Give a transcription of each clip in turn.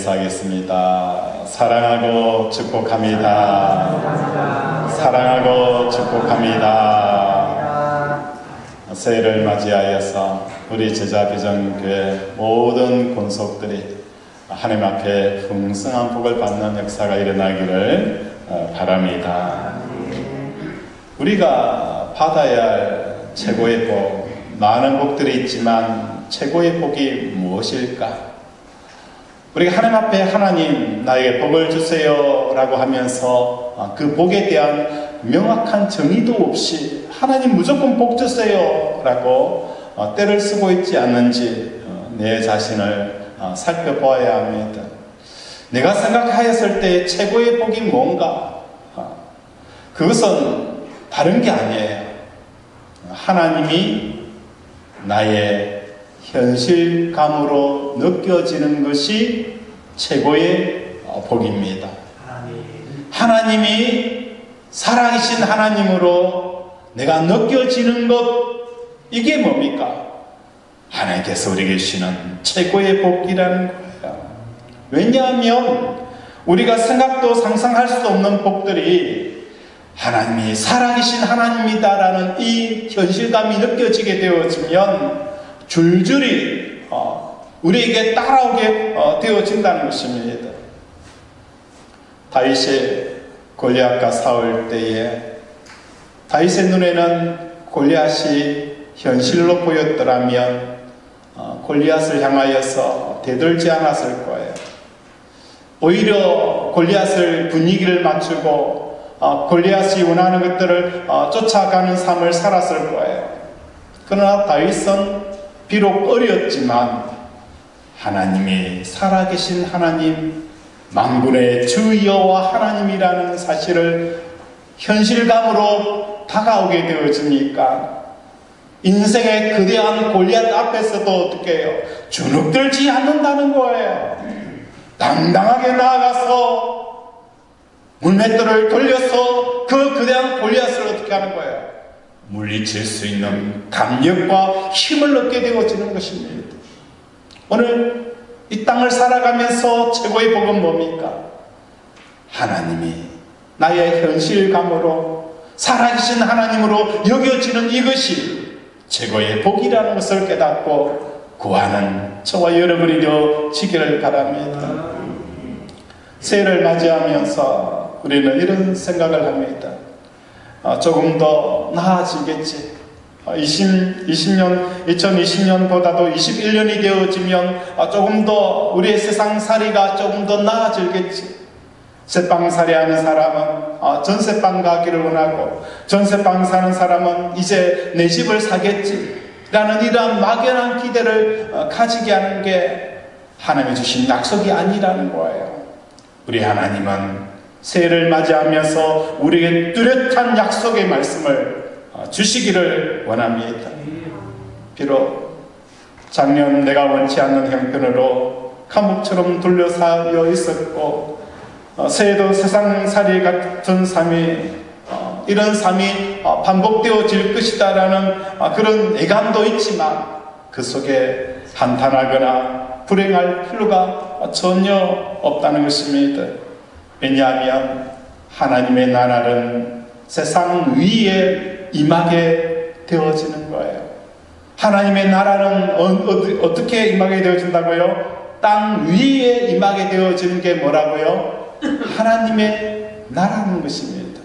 인사하겠습니다. 사랑하고 축복합니다. 사랑하고 축복합니다. 새해를 맞이하여서 우리 제자비전교회 모든 권속들이 하나님 앞에 풍성한 복을 받는 역사가 일어나기를 바랍니다. 우리가 받아야 할 최고의 복, 많은 복들이 있지만 최고의 복이 무엇일까? 우리가 하나님 앞에 하나님 나에게 복을 주세요 라고 하면서 그 복에 대한 명확한 정의도 없이 하나님 무조건 복 주세요 라고 때를 쓰고 있지 않는지 내 자신을 살펴보아야 합니다. 내가 생각하였을 때 최고의 복이 뭔가? 그것은 다른 게 아니에요. 하나님이 나의 현실감으로 느껴지는 것이 최고의 복입니다. 하나님이 살아계신 하나님으로 내가 느껴지는 것, 이게 뭡니까? 하나님께서 우리에게 주시는 최고의 복이라는 거예요. 왜냐하면 우리가 생각도 상상할 수 없는 복들이 하나님이 살아계신 하나님이다라는 이 현실감이 느껴지게 되어지면 줄줄이 우리에게 따라오게 되어진다는 것입니다. 다윗이 골리앗과 싸울 때에 다윗의 눈에는 골리앗이 현실로 보였더라면 골리앗을 향하여서 대들지 않았을 거예요. 오히려 골리앗을 분위기를 맞추고 골리앗이 원하는 것들을 쫓아가는 삶을 살았을 거예요. 그러나 다윗은 비록 어렸지만 하나님이 살아계신 하나님, 만군의 주 여호와 하나님이라는 사실을 현실감으로 다가오게 되어지니까 인생의 거대한 골리앗 앞에서도 어떻게 해요? 주눅들지 않는다는 거예요. 당당하게 나아가서 물맷돌을 돌려서 그 거대한 골리앗을 어떻게 하는 거예요? 물리칠 수 있는 담력과 힘을 얻게 되어지는 것입니다. 오늘 이 땅을 살아가면서 최고의 복은 뭡니까? 하나님이 나의 현실감으로 살아계신 하나님으로 여겨지는 이것이 최고의 복이라는 것을 깨닫고 구하는 저와 여러분이 되어지기를 바랍니다. 새해를 맞이하면서 우리는 이런 생각을 합니다. 조금 더 나아지겠지. 2020년보다도 21년이 되어지면 조금 더 우리의 세상살이가 조금 더 나아지겠지. 새빵살이 하는 사람은 전세방 가기를 원하고, 전세방 사는 사람은 이제 내 집을 사겠지 라는 이러한 막연한 기대를 가지게 하는 게 하나님이 주신 약속이 아니라는 거예요. 우리 하나님은 새해를 맞이하면서 우리에게 뚜렷한 약속의 말씀을 주시기를 원합니다. 비록 작년 내가 원치 않는 형편으로 감옥처럼 둘러싸여 있었고, 새해도 세상살이 같은 삶이 이런 삶이 반복되어질 것이다라는 그런 예감도 있지만 그 속에 한탄하거나 불행할 필요가 전혀 없다는 것입니다. 왜냐하면 하나님의 나라는 세상 위에 임하게 되어지는 거예요. 하나님의 나라는 어떻게 임하게 되어진다고요? 땅 위에 임하게 되어지는 게 뭐라고요? 하나님의 나라는 것입니다.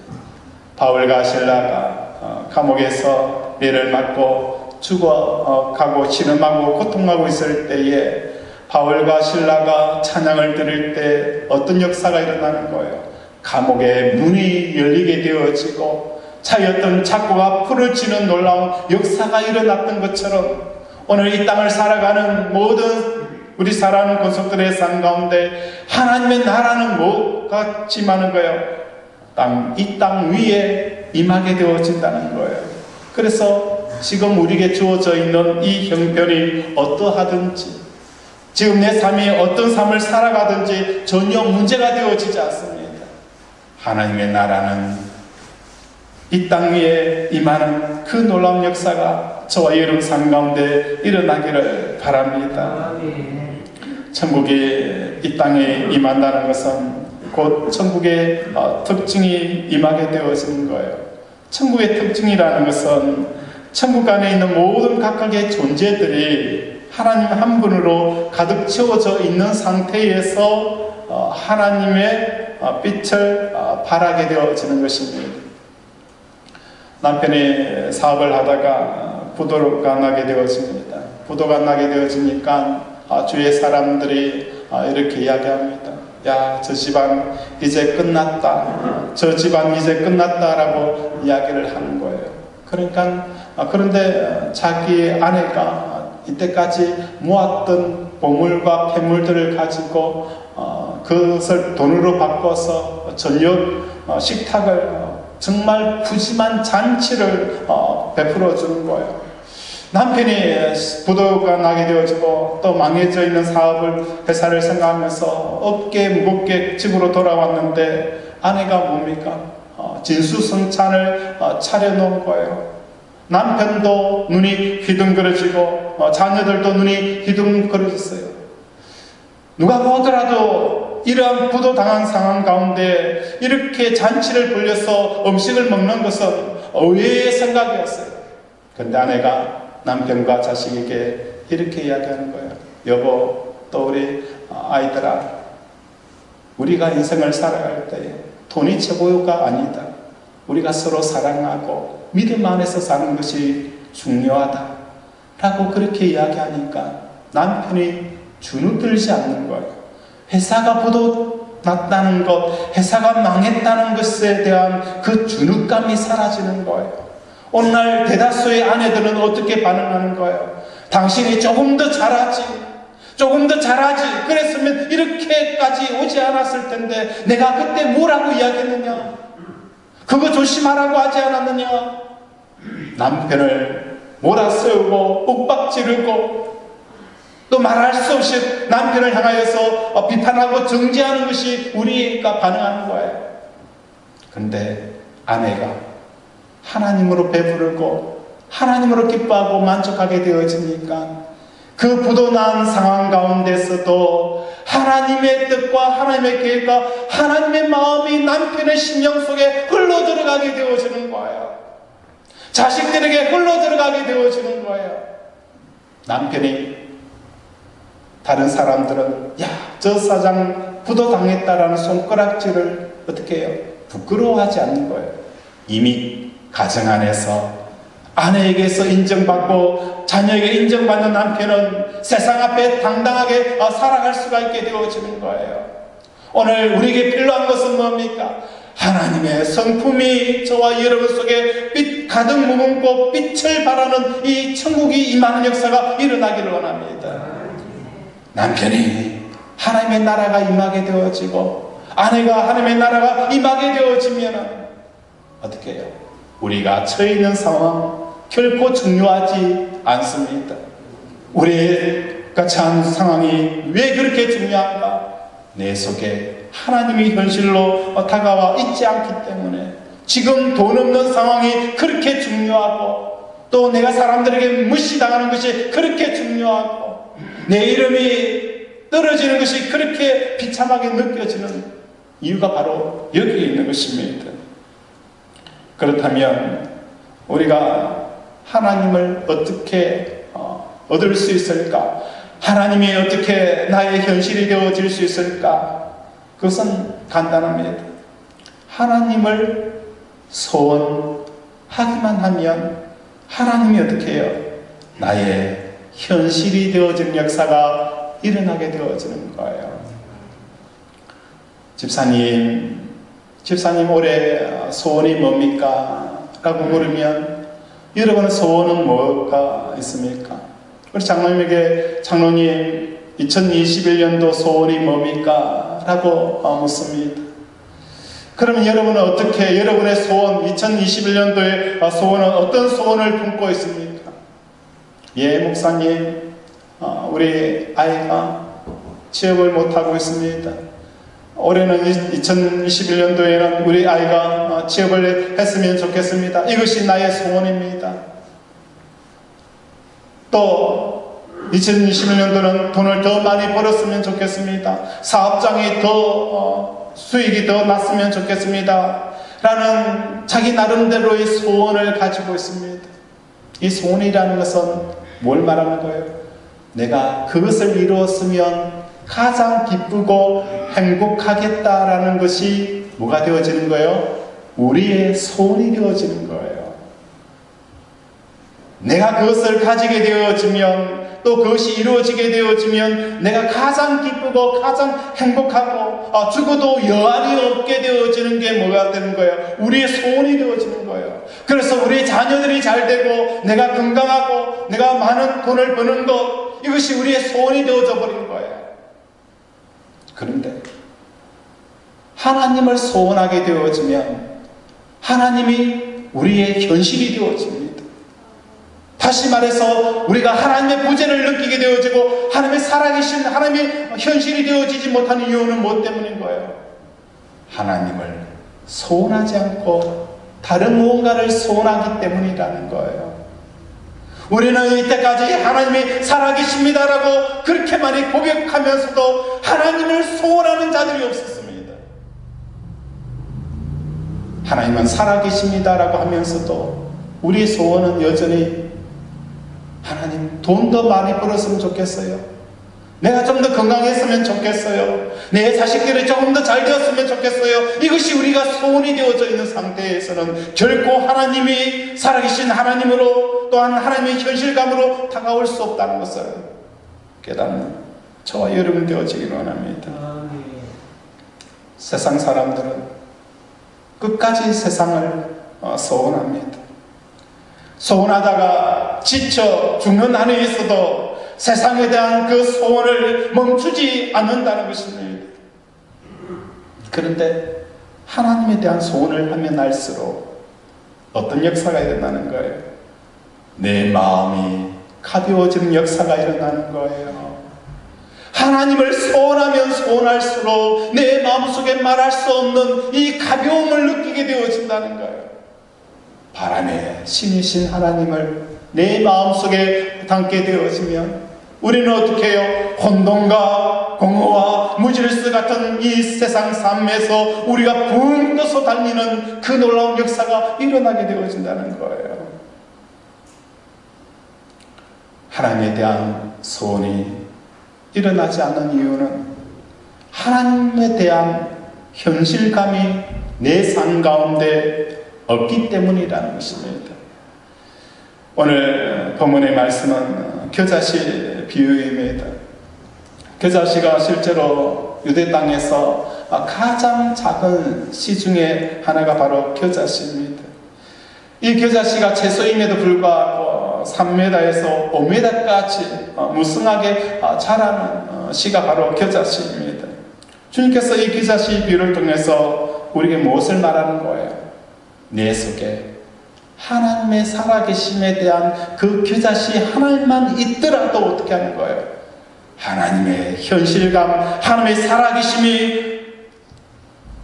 바울과 실라가 감옥에서 매를 맞고 죽어가고 신음하고 고통하고 있을 때에 바울과 실라가 찬양을 드릴 때 어떤 역사가 일어나는 거예요? 감옥의 문이 열리게 되어지고 차였던 착고가 풀어지는 놀라운 역사가 일어났던 것처럼 오늘 이 땅을 살아가는 모든 우리 살아가는 권속들의 삶 가운데 하나님의 나라는 뭐같이 많은 거예요? 이 땅 위에 임하게 되어진다는 거예요. 그래서 지금 우리에게 주어져 있는 이 형편이 어떠하든지, 지금 내 삶이 어떤 삶을 살아가든지 전혀 문제가 되어지지 않습니다. 하나님의 나라는 이 땅 위에 임하는 그 놀라운 역사가 저와 여러분 삶 가운데 일어나기를 바랍니다. 천국이 이 땅에 임한다는 것은 곧 천국의 특징이 임하게 되어지는 거예요. 천국의 특징이라는 것은 천국 안에 있는 모든 각각의 존재들이 하나님 한 분으로 가득 채워져 있는 상태에서 하나님의 빛을 발하게 되어지는 것입니다. 남편이 사업을 하다가 부도가 나게 되어집니다. 부도가 나게 되어지니까 주위의 사람들이 이렇게 이야기합니다. 야, 저 집안 이제 끝났다. 저 집안 이제 끝났다라고 이야기를 하는 거예요. 그러니까 그런데 자기 아내가 이때까지 모았던 보물과 폐물들을 가지고 그것을 돈으로 바꿔서 저녁 식탁을 정말 푸짐한 잔치를 베풀어 주는 거예요. 남편이 부도가 나게 되어지고 또 망해져 있는 회사를 생각하면서 어깨 무겁게 집으로 돌아왔는데 아내가 뭡니까? 진수성찬을 차려놓은 거예요. 남편도 눈이 휘둥그레지고 자녀들도 눈이 휘둥그레졌어요. 누가 보더라도 이러한 부도당한 상황 가운데 이렇게 잔치를 벌려서 음식을 먹는 것은 의외의 생각이었어요. 그런데 아내가 남편과 자식에게 이렇게 이야기하는 거예요. 여보, 또 우리 아이들아, 우리가 인생을 살아갈 때 돈이 최고가 아니다. 우리가 서로 사랑하고 믿음 안에서 사는 것이 중요하다 라고 그렇게 이야기하니까 남편이 주눅들지 않는 거예요. 회사가 부도 났다는 것, 회사가 망했다는 것에 대한 그 주눅감이 사라지는 거예요. 오늘날 대다수의 아내들은 어떻게 반응하는 거예요? 당신이 조금 더 잘하지, 조금 더 잘하지, 그랬으면 이렇게까지 오지 않았을 텐데 내가 그때 뭐라고 이야기했느냐? 그거 조심하라고 하지 않았느냐? 남편을 몰아세우고 윽박지르고 또 말할 수 없이 남편을 향하여서 비판하고 정죄하는 것이 우리가 반응하는 거예요. 그런데 아내가 하나님으로 배부르고 하나님으로 기뻐하고 만족하게 되어지니까 그 부도난 상황 가운데서도 하나님의 뜻과 하나님의 계획과 하나님의 마음이 남편의 심령 속에 흘러들어가게 되어지는 거예요. 자식들에게 흘러들어가게 되어지는 거예요. 남편이 다른 사람들은 야, 저 사장 부도당했다라는 손가락질을 어떻게 해요? 부끄러워하지 않는 거예요. 이미 가정 안에서 아내에게서 인정받고 자녀에게 인정받는 남편은 세상 앞에 당당하게 살아갈 수가 있게 되어지는 거예요. 오늘 우리에게 필요한 것은 뭡니까? 하나님의 성품이 저와 여러분 속에 빛 가득 머금고 빛을 발하는 이 천국이 임하는 역사가 일어나기를 원합니다. 남편이 하나님의 나라가 임하게 되어지고 아내가 하나님의 나라가 임하게 되어지면 어떻게 해요? 우리가 처해 있는 상황 결코 중요하지 않습니다. 우리가 처한 상황이 왜 그렇게 중요한가? 내 속에 하나님이 현실로 다가와 있지 않기 때문에 지금 돈 없는 상황이 그렇게 중요하고 또 내가 사람들에게 무시당하는 것이 그렇게 중요하고 내 이름이 떨어지는 것이 그렇게 비참하게 느껴지는 이유가 바로 여기에 있는 것입니다. 그렇다면 우리가 하나님을 어떻게 얻을 수 있을까? 하나님이 어떻게 나의 현실이 되어질 수 있을까? 그것은 간단합니다. 하나님을 소원하기만 하면 하나님이 어떻게 해요? 나의 현실이 되어지는 역사가 일어나게 되어지는 거예요. 집사님 올해 소원이 뭡니까? 라고 물으면 여러분의 소원은 뭐가 있습니까? 우리 장로님에게 장로님 2021년도 소원이 뭡니까? 라고 묻습니다. 그러면 여러분은 어떻게 여러분의 소원 2021년도의 소원은 어떤 소원을 품고 있습니까? 예, 목사님 우리 아이가 취업을 못하고 있습니다. 올해는 2021년도에는 우리 아이가 취업을 했으면 좋겠습니다. 이것이 나의 소원입니다. 또 2021년도는 돈을 더 많이 벌었으면 좋겠습니다. 사업장이 더 수익이 더 났으면 좋겠습니다. 라는 자기 나름대로의 소원을 가지고 있습니다. 이 소원이라는 것은 뭘 말하는 거예요? 내가 그것을 이루었으면 가장 기쁘고 행복하겠다라는 것이 뭐가 되어지는 거예요? 우리의 소원이 되어지는 거예요. 내가 그것을 가지게 되어지면, 또 그것이 이루어지게 되어지면 내가 가장 기쁘고 가장 행복하고 죽어도 여한이 없게 되어지는 게 뭐가 되는 거예요? 우리의 소원이 되어지는 거예요. 그래서 우리 자녀들이 잘 되고 내가 건강하고 내가 많은 돈을 버는 것, 이것이 우리의 소원이 되어져 버린 거예요. 그런데 하나님을 소원하게 되어지면 하나님이 우리의 현실이 되어집니다. 다시 말해서 우리가 하나님의 부재를 느끼게 되어지고 하나님의 살아계신 하나님의 현실이 되어지지 못하는 이유는 무엇 때문인 거예요? 하나님을 소원하지 않고 다른 무언가를 소원하기 때문이라는 거예요. 우리는 이때까지 하나님이 살아계십니다라고 그렇게 많이 고백하면서도 하나님을 소원하는 자들이 없었습니다. 하나님은 살아계십니다라고 하면서도 우리의 소원은 여전히 하나님, 돈 더 많이 벌었으면 좋겠어요. 내가 좀 더 건강했으면 좋겠어요. 내 자식들이 조금 더 잘 되었으면 좋겠어요. 이것이 우리가 소원이 되어져 있는 상태에서는 결코 하나님이 살아계신 하나님으로, 또한 하나님의 현실감으로 다가올 수 없다는 것을 깨닫는 저와 여러분 되어지기를 원합니다. 세상 사람들은 끝까지 세상을 소원합니다. 소원하다가 지쳐 죽는 한에 있어도 세상에 대한 그 소원을 멈추지 않는다는 것입니다. 그런데 하나님에 대한 소원을 하면 할수록 어떤 역사가 일어나는 거예요? 내 마음이 가벼워지는 역사가 일어나는 거예요. 하나님을 소원하면 소원할수록 내 마음속에 말할 수 없는 이 가벼움을 느끼게 되어진다는 거예요. 바람의 신이신 하나님을 내 마음속에 담게 되어지면 우리는 어떻게 해요? 혼돈과 공허와 무질서 같은 이 세상 삶에서 우리가 붕 떠서 달리는 그 놀라운 역사가 일어나게 되어진다는 거예요. 하나님에 대한 소원이 일어나지 않는 이유는 하나님에 대한 현실감이 내 삶 가운데 없기 때문이라는 것입니다. 오늘 본문의 말씀은 겨자씨 비유입니다. 겨자씨가 실제로 유대 땅에서 가장 작은 씨 중에 하나가 바로 겨자씨입니다. 이 겨자씨가 채소임에도 불구하고 3m에서 5m까지 무성하게 자라는 씨가 바로 겨자씨입니다. 주님께서 이 겨자씨 비유를 통해서 우리에게 무엇을 말하는 거예요? 내 속에 하나님의 살아계심에 대한 그 겨자씨 하나님만 있더라도 어떻게 하는 거예요? 하나님의 현실감, 하나님의 살아계심이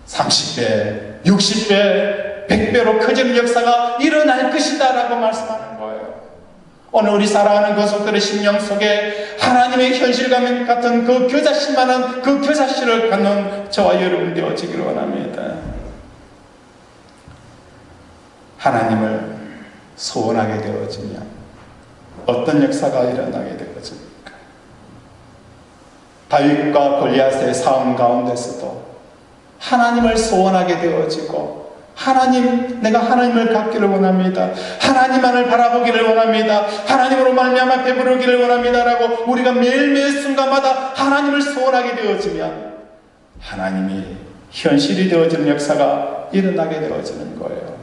30배, 60배, 100배로 커지는 역사가 일어날 것이다 라고 말씀하는 거예요. 오늘 우리 살아가는 가족들의 심령 속에 하나님의 현실감 같은 그 겨자씨만한 그 겨자씨를 갖는 저와 여러분 되어지기를 원합니다. 하나님을 소원하게 되어지면 어떤 역사가 일어나게 되어집니까? 다윗과 골리앗의 싸움 가운데서도 하나님을 소원하게 되어지고 하나님, 내가 하나님을 갖기를 원합니다. 하나님만을 바라보기를 원합니다. 하나님으로 말미암아 배부르기를 원합니다라고 우리가 매일매일 순간마다 하나님을 소원하게 되어지면 하나님이 현실이 되어지는 역사가 일어나게 되어지는 거예요.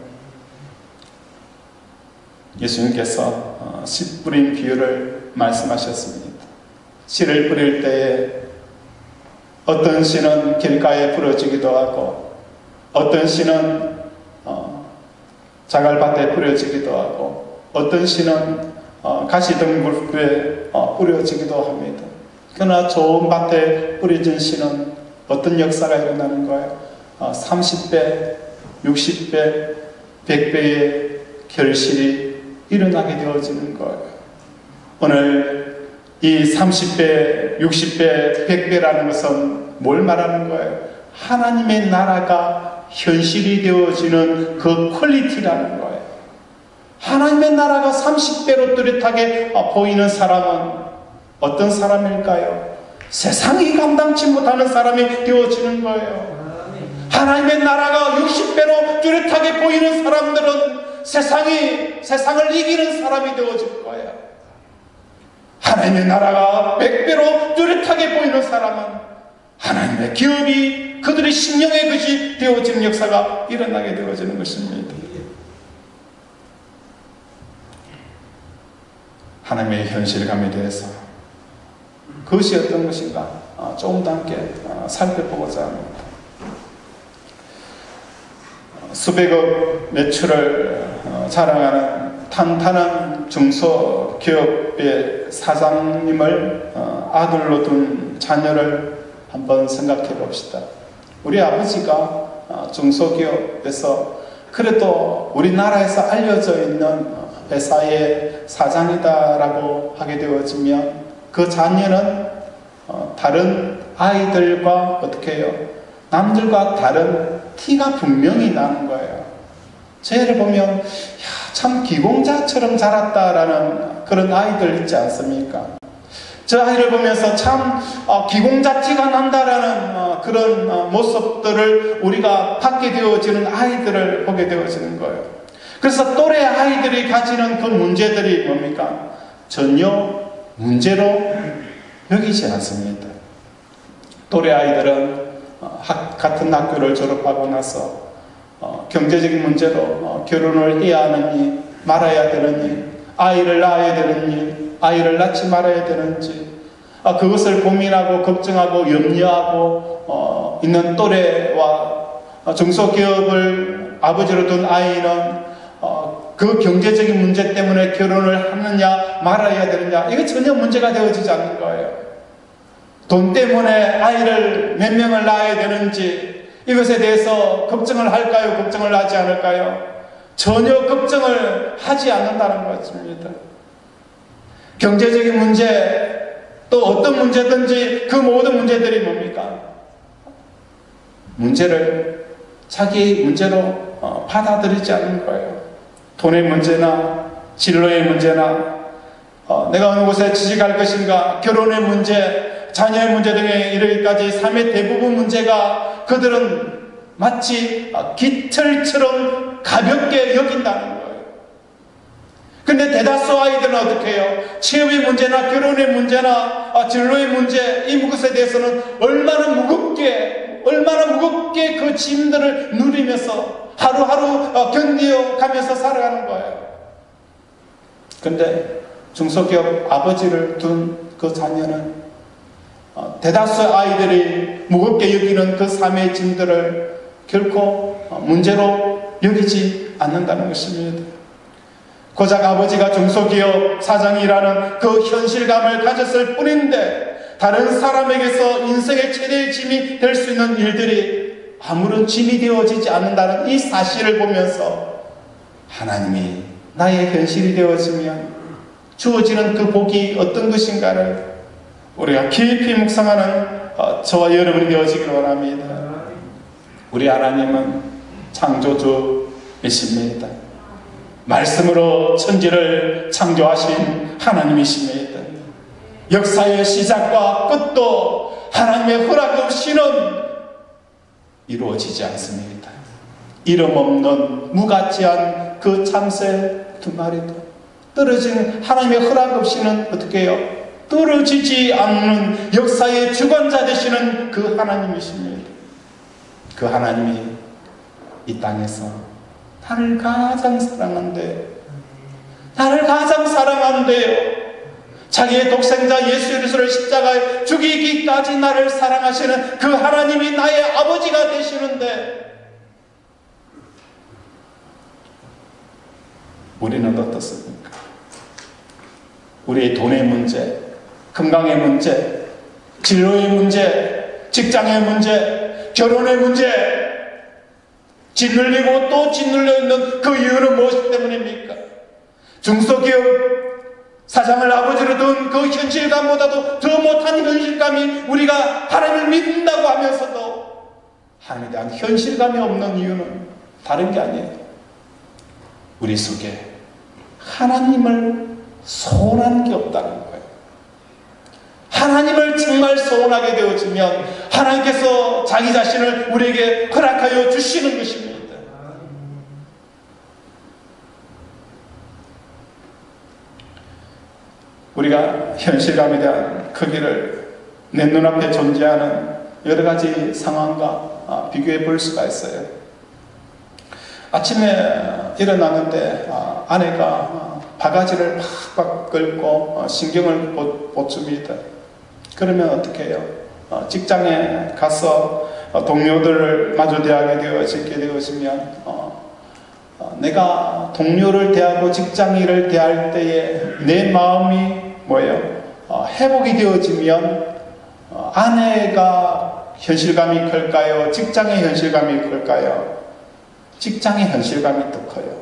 예수님께서 씨 뿌린 비유를 말씀하셨습니다. 씨를 뿌릴 때에 어떤 씨는 길가에 뿌려지기도 하고 어떤 씨는 자갈밭에 뿌려지기도 하고 어떤 씨는 가시덤불에 뿌려지기도 합니다. 그러나 좋은 밭에 뿌려진 씨는 어떤 역사가 일어나는 거예요? 30배, 60배, 100배의 결실이 일어나게 되어지는 거예요. 오늘 이 30배, 60배, 100배라는 것은 뭘 말하는 거예요? 하나님의 나라가 현실이 되어지는 그 퀄리티라는 거예요. 하나님의 나라가 30배로 뚜렷하게 보이는 사람은 어떤 사람일까요? 세상이 감당치 못하는 사람이 되어지는 거예요. 하나님의 나라가 60배로 뚜렷하게 보이는 사람들은 세상을 이기는 사람이 되어질 거예요. 하나님의 나라가 100배로 뚜렷하게 보이는 사람은 하나님의 기업이 그들의 심령의 것이 되어지는 역사가 일어나게 되어지는 것입니다. 하나님의 현실감에 대해서 그것이 어떤 것인가 조금 더 함께 살펴보고자 합니다. 수백억 매출을 자랑하는 탄탄한 중소기업의 사장님을 아들로 둔 자녀를 한번 생각해 봅시다. 우리 아버지가 중소기업에서 그래도 우리나라에서 알려져 있는 회사의 사장이다라고 하게 되어지면 그 자녀는 다른 아이들과 어떻게 해요? 남들과 다른 티가 분명히 나는 거예요. 쟤를 보면 참 기공자처럼 자랐다라는 그런 아이들 있지 않습니까? 저 아이를 보면서 참 기공자 티가 난다라는 그런 모습들을 우리가 받게 되어지는 아이들을 보게 되어지는 거예요. 그래서 또래 아이들이 가지는 그 문제들이 뭡니까? 전혀 문제로 여기지 않습니다. 또래 아이들은 같은 학교를 졸업하고 나서 경제적인 문제로 결혼을 해야 하느니 말아야 되느니 아이를 낳아야 되느니 아이를 낳지 말아야 되는지 그것을 고민하고 걱정하고 염려하고 있는 또래와 중소기업을 아버지로 둔 아이는 그 경제적인 문제 때문에 결혼을 하느냐 말아야 되느냐 이게 전혀 문제가 되어지지 않는 거예요. 돈 때문에 아이를 몇 명을 낳아야 되는지 이것에 대해서 걱정을 할까요? 걱정을 하지 않을까요? 전혀 걱정을 하지 않는다는 것입니다. 경제적인 문제 또 어떤 문제든지 그 모든 문제들이 뭡니까? 문제를 자기 문제로 받아들이지 않는 거예요. 돈의 문제나 진로의 문제나 내가 어느 곳에 취직할 것인가 결혼의 문제 자녀의 문제 등에 이르기까지 삶의 대부분 문제가 그들은 마치 깃털처럼 가볍게 여긴다는 거예요. 근데 대다수 아이들은 어떻게 해요? 취업의 문제나 결혼의 문제나 진로의 문제 이 것에 대해서는 얼마나 무겁게 그 짐들을 누리면서 하루하루 견뎌가면서 살아가는 거예요. 근데 중소기업 아버지를 둔 그 자녀는 대다수 아이들이 무겁게 여기는 그 삶의 짐들을 결코 문제로 여기지 않는다는 것입니다. 고작 아버지가 중소기업 사장이라는 그 현실감을 가졌을 뿐인데 다른 사람에게서 인생의 최대의 짐이 될 수 있는 일들이 아무런 짐이 되어지지 않는다는 이 사실을 보면서 하나님이 나의 현실이 되어지면 주어지는 그 복이 어떤 것인가를 우리가 깊이 묵상하는 저와 여러분이 되어지기를 원합니다. 우리 하나님은 창조주이십니다. 말씀으로 천지를 창조하신 하나님이십니다. 역사의 시작과 끝도 하나님의 허락 없이는 이루어지지 않습니다. 이름 없는 무가치한 그 참새 두 마리도 떨어진 하나님의 허락 없이는 어떻게 해요? 떨어지지 않는 역사의 주관자 되시는 그 하나님이십니다. 그 하나님이 이 땅에서 나를 가장 사랑한대요. 자기의 독생자 예수 그리스도를 십자가에 죽이기까지 나를 사랑하시는 그 하나님이 나의 아버지가 되시는데 우리는 어떻습니까? 우리의 돈의 문제, 건강의 문제, 진로의 문제, 직장의 문제, 결혼의 문제 짓눌리고 또 짓눌려 있는 그 이유는 무엇 때문입니까? 중소기업 사장을 아버지로 둔 그 현실감보다도 더 못한 현실감이 우리가 하나님을 믿는다고 하면서도 하나님에 대한 현실감이 없는 이유는 다른 게 아니에요. 우리 속에 하나님을 소원하는 게 없다는 거예요. 하나님을 정말 소원하게 되어지면 하나님께서 자기 자신을 우리에게 허락하여 주시는 것입니다. 우리가 현실감에 대한 크기를 내 눈앞에 존재하는 여러 가지 상황과 비교해 볼 수가 있어요. 아침에 일어나는데 아내가 바가지를 팍팍 끌고 신경을 봇줍니다. 그러면 어떻게 해요? 직장에 가서 동료들을 마주 대하게 되어지면 내가 동료를 대하고 직장 일을 대할 때에 내 마음이 뭐예요? 회복이 되어지면 아내가 현실감이 클까요? 직장의 현실감이 클까요? 직장의 현실감이 더 커요.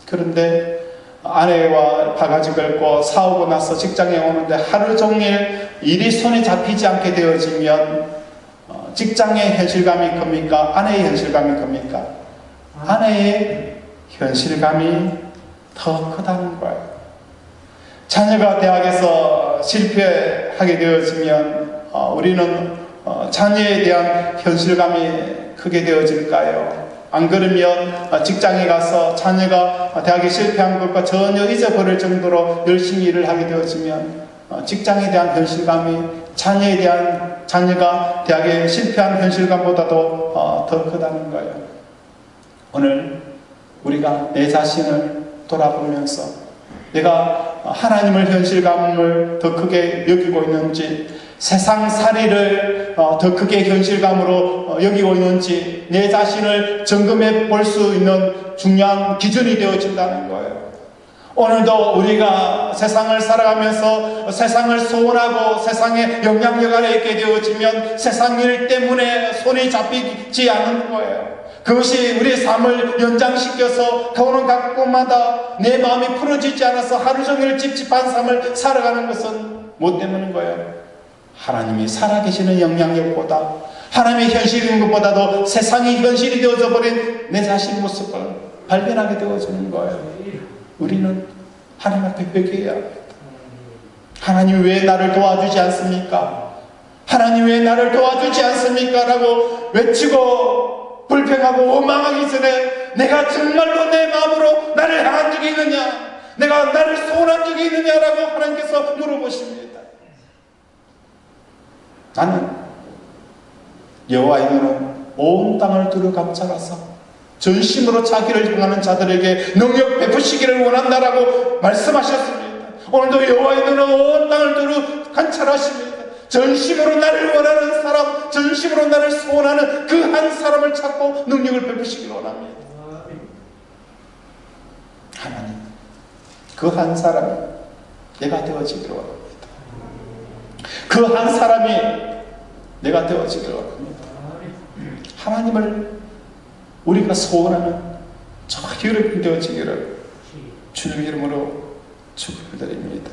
그런데 아내와 바가지 걸고 싸우고 나서 직장에 오는데 하루 종일 일이 손에 잡히지 않게 되어지면 직장의 현실감이 큽니까? 아내의 현실감이 큽니까? 아내의 현실감이 더 크다는 거예요. 자녀가 대학에서 실패하게 되어지면 우리는 자녀에 대한 현실감이 크게 되어질까요? 안 그러면 직장에 가서 자녀가 대학에 실패한 것과 전혀 잊어버릴 정도로 열심히 일을 하게 되어지면 직장에 대한 현실감이 자녀가 대학에 실패한 현실감보다도 더 크다는 거예요. 오늘 우리가 내 자신을 돌아보면서 내가 하나님을 현실감을 더 크게 여기고 있는지, 세상살이를 더 크게 현실감으로 여기고 있는지 내 자신을 점검해 볼 수 있는 중요한 기준이 되어진다는 거예요. 오늘도 우리가 세상을 살아가면서 세상을 소원하고 세상에 영향력 아래 있게 되어지면 세상 일 때문에 손이 잡히지 않는 거예요. 그것이 우리의 삶을 연장시켜서 가오는 각곳마다 내 마음이 풀어지지 않아서 하루 종일 찝찝한 삶을 살아가는 것은 뭐 때문인 거예요? 하나님이 살아계시는 영향력보다, 하나님의 현실인 것보다도 세상이 현실이 되어져 버린 내 자신 모습을 발견하게 되어지는 거예요. 우리는 하나님 앞에 회개해야 합니다. 하나님 왜 나를 도와주지 않습니까? 하나님 왜 나를 도와주지 않습니까? 라고 외치고 불평하고 원망하기 전에 내가 정말로 내 마음으로 나를 향한 적이 있느냐, 내가 나를 소원한 적이 있느냐라고 하나님께서 물어보십니다. 나는 여호와이노는 온 땅을 두루 감찰하사 전심으로 자기를 향하는 자들에게 능력 베푸시기를 원한다라고 말씀하셨습니다. 오늘도 여호와이노는 온 땅을 두루 관찰하십니다. 전심으로 나를 원하는 사람, 전심으로 나를 소원하는 그 한 사람을 찾고 능력을 베푸시기를 원합니다. 하나님, 그 한 사람이 내가 되어지기를 원합니다. 그 한 사람이 내가 되어지기를 원합니다. 하나님을 우리가 소원하는 저 여러분 되어지기를 주님 이름으로 축복드립니다.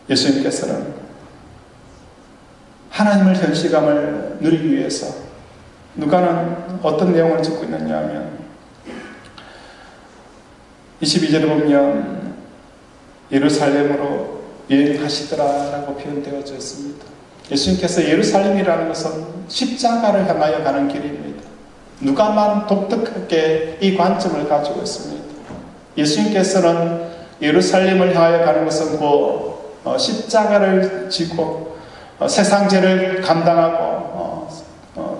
예수님께서는 하나님을 현실감을 누리기 위해서 누가는 어떤 내용을 적고 있느냐 하면 22절에 보면 예루살렘으로 여행하시더라라고 표현되어져 있습니다. 예수님께서 예루살렘이라는 것은 십자가를 향하여 가는 길입니다. 누가만 독특하게 이 관점을 가지고 있습니다. 예수님께서는 예루살렘을 향하여 가는 것은 십자가를 지고 세상 죄를 감당하고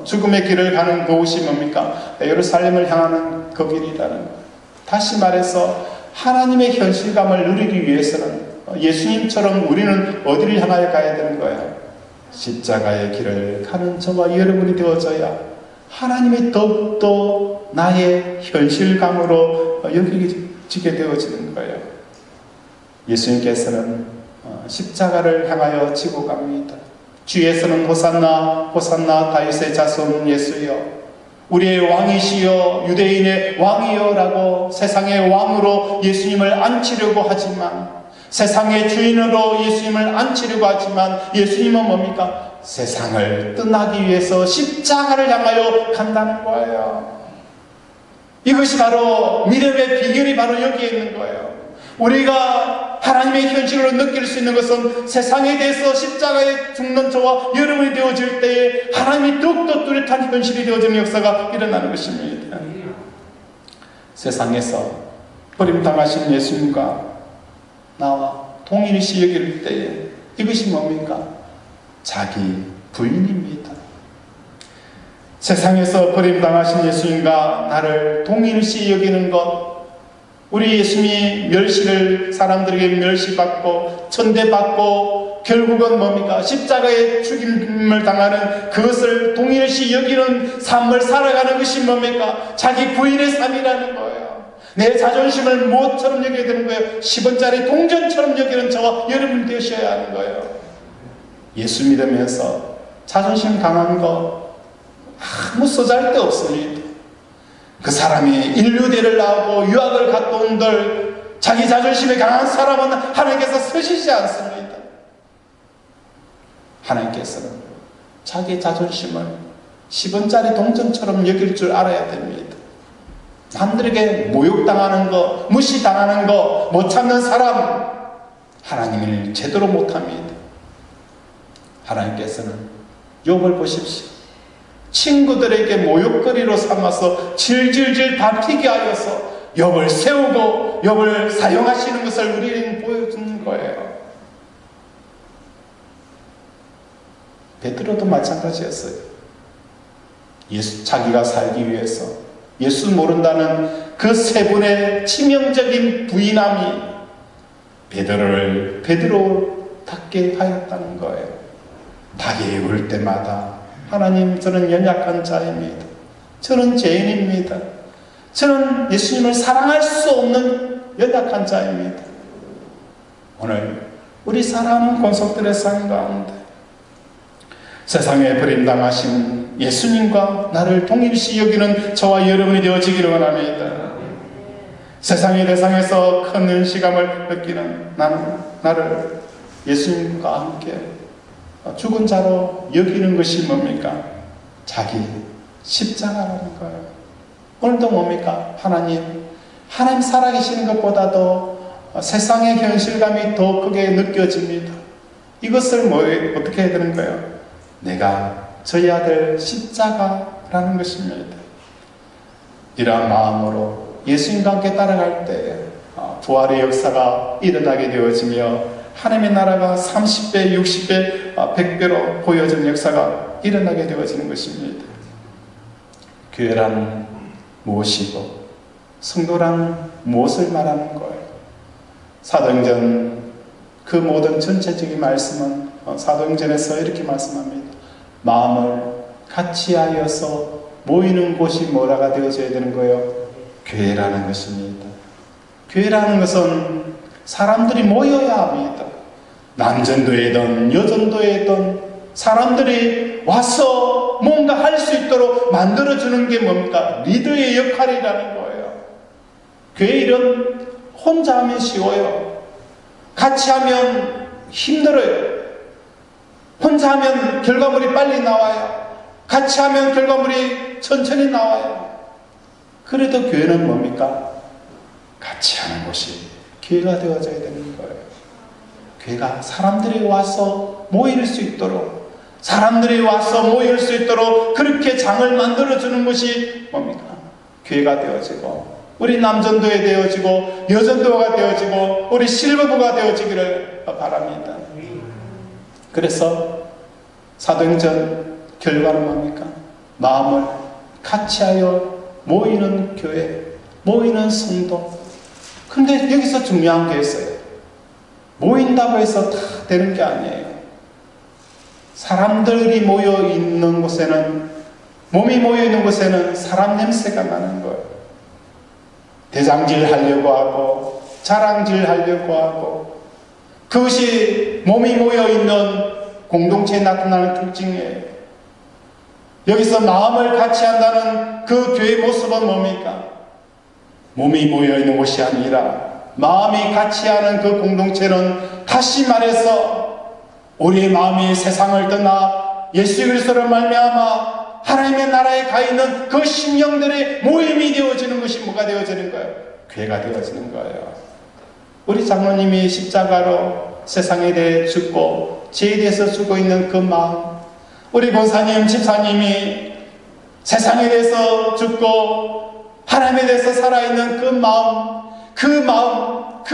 죽음의 길을 가는 그곳이 뭡니까? 예루살렘을 향하는 그 길이라는 거예요. 다시 말해서 하나님의 현실감을 누리기 위해서는 예수님처럼 우리는 어디를 향하여 가야 되는 거예요? 십자가의 길을 가는 저와 여러분이 되어져야 하나님이 더욱더 나의 현실감으로 여기게 되어지는 거예요. 예수님께서는 십자가를 향하여 지고 갑니다. 주에서는 호산나 호산나 다윗의 자손 예수여, 우리의 왕이시여 유대인의 왕이여 라고 세상의 왕으로 예수님을 앉히려고 하지만, 세상의 주인으로 예수님을 앉히려고 하지만, 예수님은 뭡니까? 세상을 떠나기 위해서 십자가를 향하여 간다는 거예요. 이것이 바로 믿음의 비결이 바로 여기에 있는 거예요. 우리가 하나님의 현실로 느낄 수 있는 것은 세상에 대해서 십자가에 죽는 저와 여러분이 되어질 때에 하나님이 더욱더 뚜렷한 현실이 되어지는 역사가 일어나는 것입니다. 세상에서 버림당하신 예수님과 나와 동일시 여길 때에 이것이 뭡니까? 자기 부인입니다. 세상에서 버림당하신 예수님과 나를 동일시 여기는 것, 우리 예수님이 멸시를 사람들에게 멸시받고 천대받고 결국은 뭡니까? 십자가에 죽임을 당하는 그것을 동일시 여기는 삶을 살아가는 것이 뭡니까? 자기 부인의 삶이라는 거예요. 내 자존심을 무엇처럼 여겨야 되는 거예요? 10원짜리 동전처럼 여기는 저와 여러분이 되셔야 하는 거예요. 예수 믿으면서 자존심 강한 거 아무 쓰잘데없습니다. 그 사람이 인류대를 나오고 유학을 갔다 온들 자기 자존심이 강한 사람은 하나님께서 쓰시지 않습니다. 하나님께서는 자기 자존심을 10원짜리 동전처럼 여길 줄 알아야 됩니다. 남들에게 모욕당하는 거, 무시당하는 거 못 참는 사람, 하나님을 제대로 못합니다. 하나님께서는 욥을 보십시오. 친구들에게 모욕거리로 삼아서 질질질 다투게 하여서 욥을 세우고 욥을 사용하시는 것을 우리는 보여주는 거예요. 베드로도 마찬가지였어요. 자기가 살기 위해서 예수 모른다는 그 세 분의 치명적인 부인함이 베드로를 베드로답게 하였다는 거예요. 닭이 울 때마다 하나님, 저는 연약한 자입니다. 저는 죄인입니다. 저는 예수님을 사랑할 수 없는 연약한 자입니다. 오늘 우리 사랑하는 권속들의 삶 가운데 세상에 버림당하신 예수님과 나를 동일시 여기는 저와 여러분이 되어지기를 원합니다. 세상의 대상에서 큰 은시감을 느끼는 나를 예수님과 함께 죽은 자로 여기는 것이 뭡니까? 자기 십자가라는 거예요. 오늘도 뭡니까? 하나님 살아계시는 것보다도 세상의 현실감이 더 크게 느껴집니다. 이것을 어떻게 해야 되는 거예요? 내가 져야 될 십자가라는 것입니다. 이러한 마음으로 예수님과 함께 따라갈 때 부활의 역사가 일어나게 되어지며 하나님의 나라가 30배, 60배, 100배로 보여지는 역사가 일어나게 되어지는 것입니다. 교회란 무엇이고 성도란 무엇을 말하는 거예요? 사도행전 그 모든 전체적인 말씀은 사도행전에서 이렇게 말씀합니다. 마음을 같이 하여서 모이는 곳이 뭐라가 되어져야 되는 거예요? 교회라는 것입니다. 교회라는 것은 사람들이 모여야 합니다. 남전도회든 여전도회든 사람들이 와서 뭔가 할 수 있도록 만들어주는 게 뭡니까? 리더의 역할이라는 거예요. 교회 일은 혼자 하면 쉬워요. 같이 하면 힘들어요. 혼자 하면 결과물이 빨리 나와요. 같이 하면 결과물이 천천히 나와요. 그래도 교회는 뭡니까? 같이 하는 곳이 교회가 되어져야 되는 거예요. 교회가 사람들이 와서 모일 수 있도록, 사람들이 와서 모일 수 있도록 그렇게 장을 만들어주는 것이 뭡니까? 교회가 되어지고, 우리 남전도에 되어지고, 여전도가 되어지고, 우리 실버부가 되어지기를 바랍니다. 그래서 사도행전 결과는 뭡니까? 마음을 같이하여 모이는 교회, 모이는 성도. 근데 여기서 중요한 게 있어요. 모인다고 해서 다 되는 게 아니에요. 사람들이 모여 있는 곳에는, 몸이 모여 있는 곳에는 사람 냄새가 나는 거예요. 대장질 하려고 하고, 자랑질 하려고 하고, 그것이 몸이 모여 있는 공동체에 나타나는 특징이에요. 여기서 마음을 같이 한다는 그 교회의 모습은 뭡니까? 몸이 모여있는 곳이 아니라 마음이 같이 하는 그 공동체는, 다시 말해서 우리의 마음이 세상을 떠나 예수 그리스도를 말미암아 하나님의 나라에 가 있는 그 심령들의 모임이 되어지는 것이 뭐가 되어지는 거예요? 교회가 되어지는 거예요. 우리 장로님이 십자가로 세상에 대해 죽고 죄에 대해서 죽고 있는 그 마음, 우리 권사님, 집사님이 세상에 대해서 죽고 하나님에 대해서 살아있는 그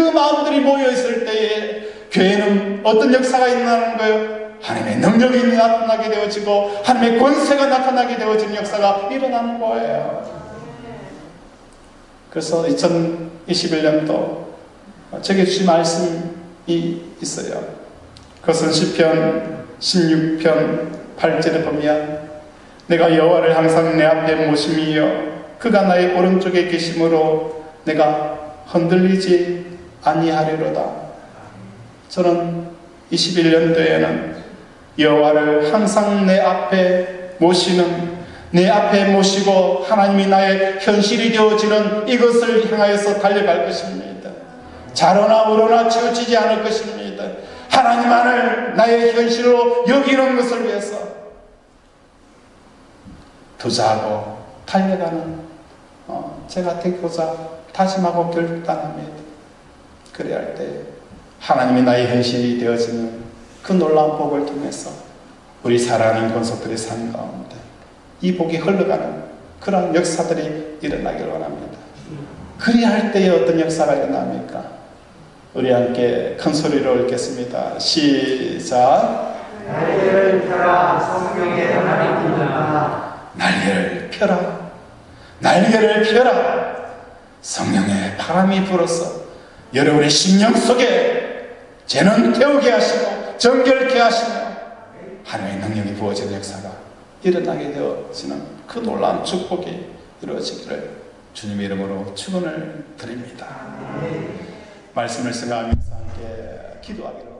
마음들이 모여있을 때에 교회는 어떤 역사가 일어나는 거예요? 하나님의 능력이 나타나게 되어지고 하나님의 권세가 나타나게 되어지는 역사가 일어나는 거예요. 그래서 2021년도 제게 주신 말씀이 있어요. 그것은 시편 16편 8절에 보면, 내가 여호와를 항상 내 앞에 모심이여 그가 나의 오른쪽에 계심으로 내가 흔들리지 아니하리로다. 저는 21년도에는 여호와를 항상 내 앞에 모시고 하나님이 나의 현실이 되어지는 이것을 향하여서 달려갈 것입니다. 좌로나 우로나 치우치지 않을 것입니다. 하나님만을 나의 현실로 여기는 것을 위해서 투자하고 달려가는 제가 되고자 다짐하고 결단합니다. 그래야 할 때 하나님이 나의 현실이 되어지는 그 놀라운 복을 통해서 우리 사랑하는 권속들의 삶 가운데 이 복이 흘러가는 그런 역사들이 일어나길 원합니다. 그래야 할 때에 어떤 역사가 일어납니까? 우리 함께 큰 소리로 읽겠습니다. 시작. 날개를 펴라 성령의 하나님이다. 날개를 펴라. 날개를 펴라. 성령의 바람이 불어서 여러분의 심령 속에 죄는 태우게 하시고 정결케 하시며 하나님의 능력이 부어지는 역사가 일어나게 되어지는 그 놀라운 축복이 이루어지기를 주님의 이름으로 축원을 드립니다. 말씀을 생각하면서 함께 기도하기를